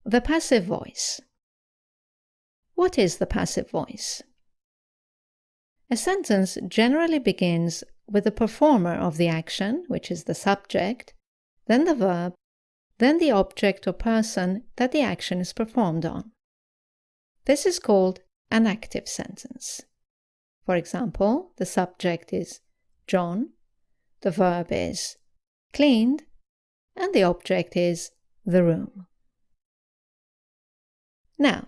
The passive voice. What is the passive voice? A sentence generally begins with the performer of the action, which is the subject, then the verb, then the object or person that the action is performed on. This is called an active sentence. For example, the subject is John, the verb is cleaned, and the object is the room. Now,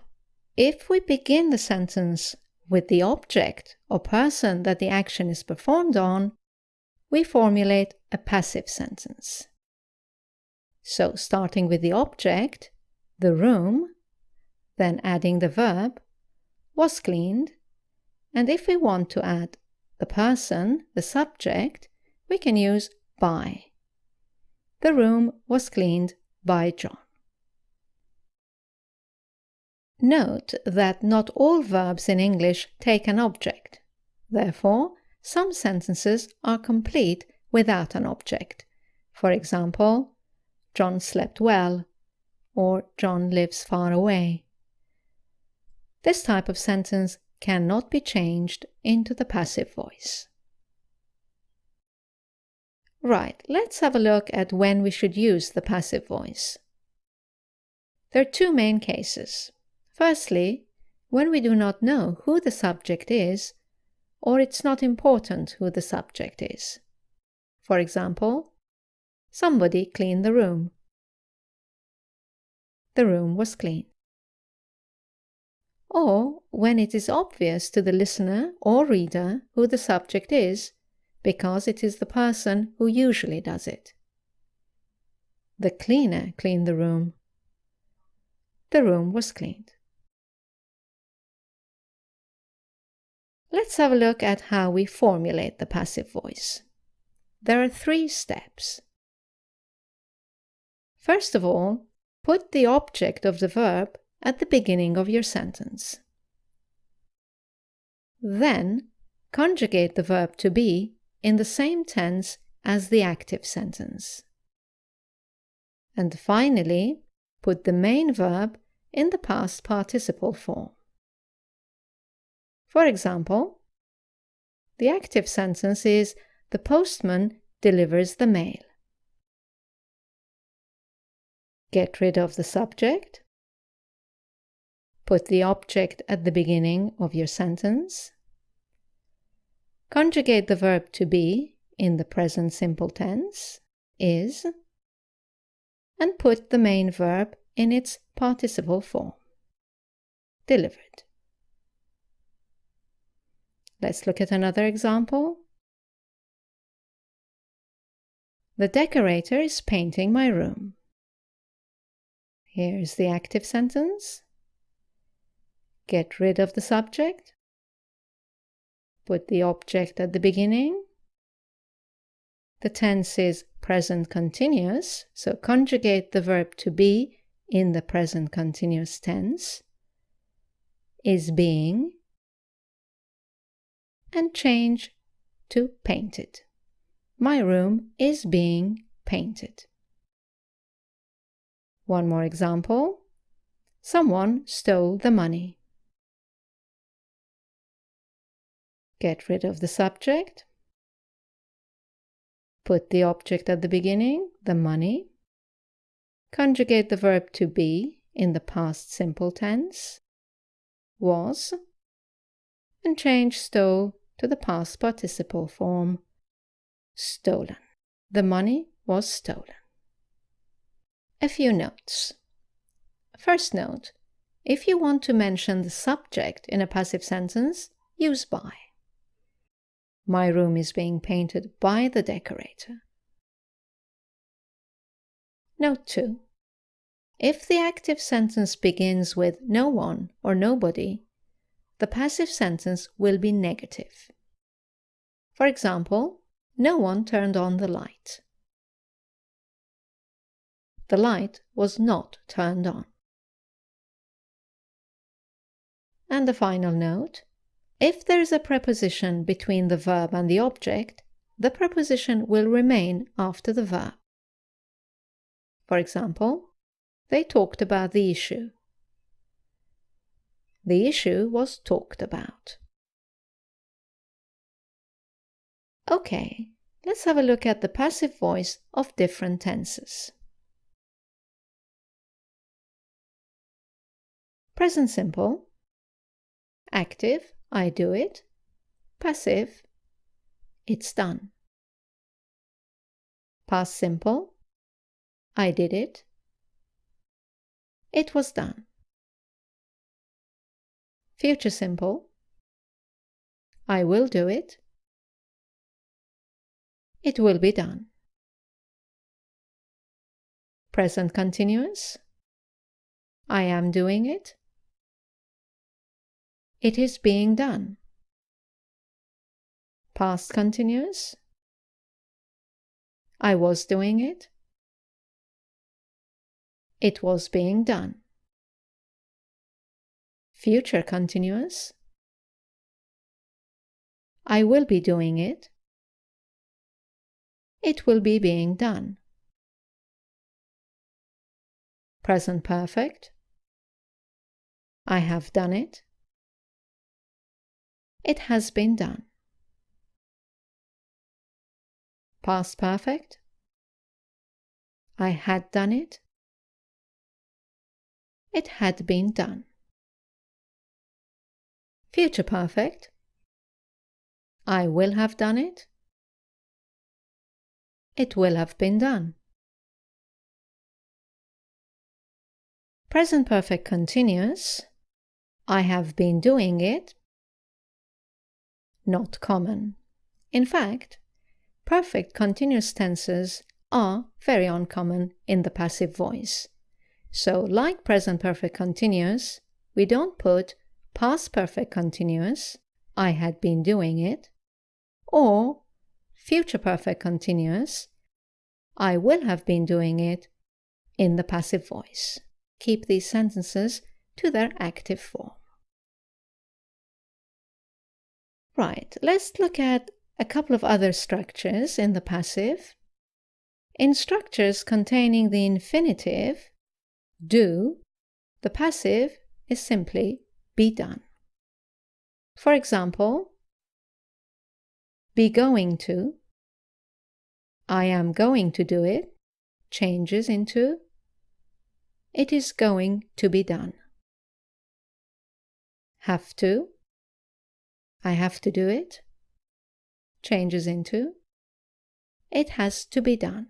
if we begin the sentence with the object or person that the action is performed on, we formulate a passive sentence. So, starting with the object, the room, then adding the verb, was cleaned, and if we want to add the person, the subject, we can use by. The room was cleaned by John. Note that not all verbs in English take an object. Therefore, some sentences are complete without an object. For example, John slept well, or John lives far away. This type of sentence cannot be changed into the passive voice. Right, let's have a look at when we should use the passive voice. There are two main cases. Firstly, when we do not know who the subject is, or it's not important who the subject is. For example, somebody cleaned the room. The room was clean. Or when it is obvious to the listener or reader who the subject is, because it is the person who usually does it. The cleaner cleaned the room. The room was cleaned. Let's have a look at how we formulate the passive voice. There are 3 steps. First of all, put the object of the verb at the beginning of your sentence. Then, conjugate the verb to be in the same tense as the active sentence. And finally, put the main verb in the past participle form. For example, the active sentence is the postman delivers the mail. Get rid of the subject. Put the object at the beginning of your sentence. Conjugate the verb to be in the present simple tense, is, and put the main verb in its participle form. Delivered. Let's look at another example. The decorator is painting my room. Here's the active sentence. Get rid of the subject. Put the object at the beginning. The tense is present continuous, so conjugate the verb to be in the present continuous tense. Is being. And change to painted. My room is being painted. One more example. Someone stole the money. Get rid of the subject. Put the object at the beginning, the money. Conjugate the verb to be in the past simple tense, was, and change stole to the past participle form, stolen. The money was stolen. A few notes. First note, if you want to mention the subject in a passive sentence, use by. My room is being painted by the decorator. Note 2. If the active sentence begins with no one or nobody, the passive sentence will be negative. For example, no one turned on the light. The light was not turned on. And the final note, if there is a preposition between the verb and the object, the preposition will remain after the verb. For example, They talked about the issue. The issue was talked about. Okay, let's have a look at the passive voice of different tenses. Present simple. Active, I do it. Passive, it's done. Past simple, I did it. It was done. Future simple, I will do it. It will be done. Present continuous, I am doing it. It is being done. Past continuous, I was doing it. It was being done. Future continuous, I will be doing it. It will be being done. Present perfect, I have done it. It has been done. Past perfect, I had done it. It had been done. Future perfect, I will have done it. It will have been done. Present perfect continuous, I have been doing it. Not common. In fact, perfect continuous tenses are very uncommon in the passive voice. So, like present perfect continuous, we don't put past perfect continuous, I had been doing it, or future perfect continuous, I will have been doing it, in the passive voice. Keep these sentences to their active form. Right, let's look at a couple of other structures in the passive. In structures containing the infinitive, do, the passive is simply be done. For example, be going to, I am going to do it, changes into, it is going to be done. Have to, I have to do it, changes into, it has to be done.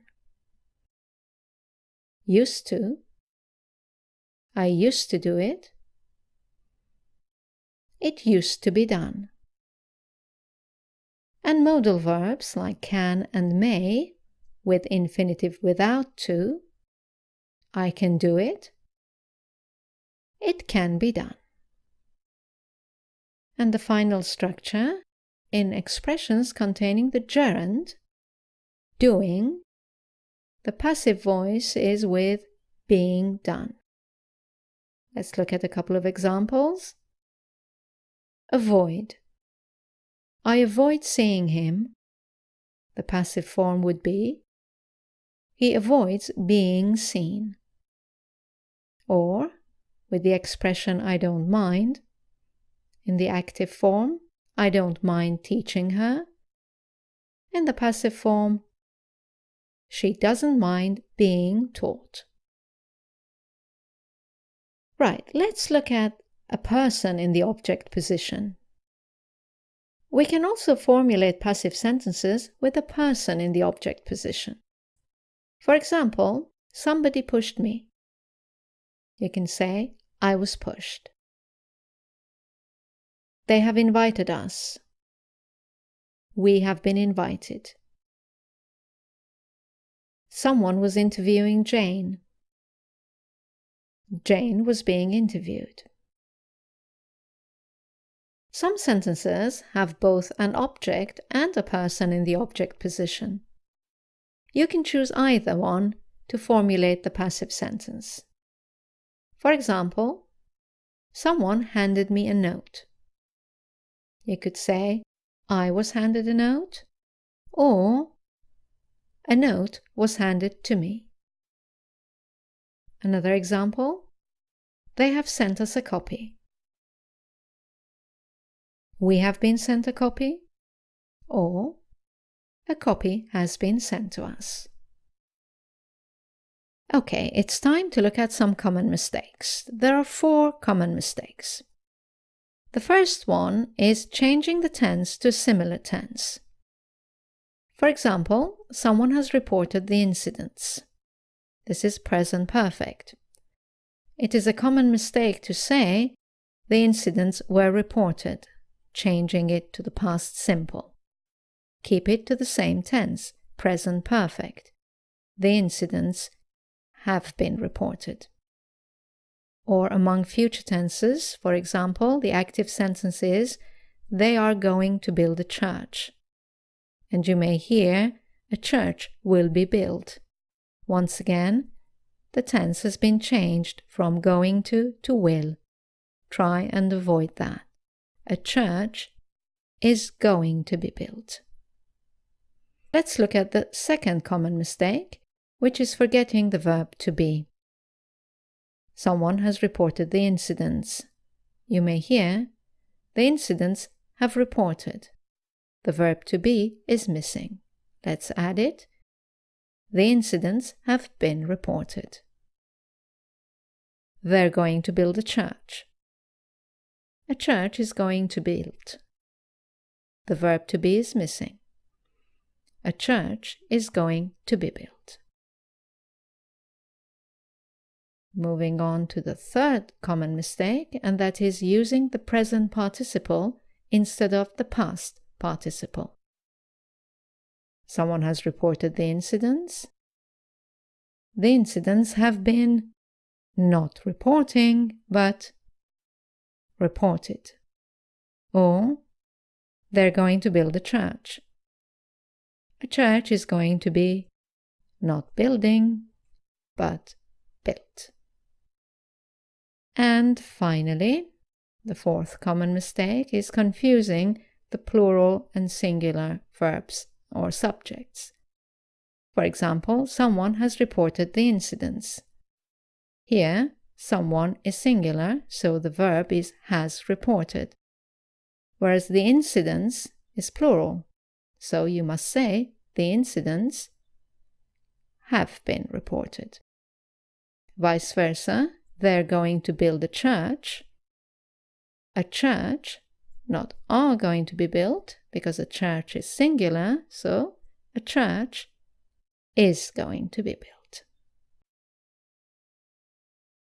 Used to, I used to do it, it used to be done. And modal verbs like can and may, with infinitive without to, I can do it, it can be done. And the final structure, in expressions containing the gerund, doing, the passive voice is with being done. Let's look at a couple of examples. Avoid. I avoid seeing him. The passive form would be, he avoids being seen. Or, with the expression I don't mind, in the active form, I don't mind teaching her. In the passive form, she doesn't mind being taught. Right, let's look at a person in the object position. We can also formulate passive sentences with a person in the object position. For example, somebody pushed me. You can say, I was pushed. They have invited us. We have been invited. Someone was interviewing Jane. Jane was being interviewed. Some sentences have both an object and a person in the object position. You can choose either one to formulate the passive sentence. For example, someone handed me a note. You could say, I was handed a note, or a note was handed to me. Another example. They have sent us a copy. We have been sent a copy, or a copy has been sent to us. Okay, it's time to look at some common mistakes. There are 4 common mistakes. The first one is changing the tense to similar tense. For example, someone has reported the incidents. This is present perfect. It is a common mistake to say the incidents were reported, changing it to the past simple. Keep it to the same tense, present perfect. The incidents have been reported. Or among future tenses, for example, the active sentence is, they are going to build a church. And you may hear, a church will be built. Once again, the tense has been changed from going to will. Try and avoid that. A church is going to be built. Let's look at the second common mistake, which is forgetting the verb to be. Someone has reported the incidents. You may hear, the incidents have reported. The verb to be is missing. Let's add it. The incidents have been reported. They're going to build a church. A church is going to be built. The verb to be is missing. A church is going to be built. Moving on to the third common mistake, and that is using the present participle instead of the past participle. Someone has reported the incidents. The incidents have been not reporting, but reported. Or they're going to build a church. A church is going to be not building, but built. And finally, the fourth common mistake is confusing the plural and singular verbs or subjects. For example, someone has reported the incidents. Here, someone is singular, so the verb is has reported, whereas the incidents is plural, so you must say the incidents have been reported. Vice versa, they're going to build a church. A church, not are going to be built, because a church is singular, so a church is going to be built.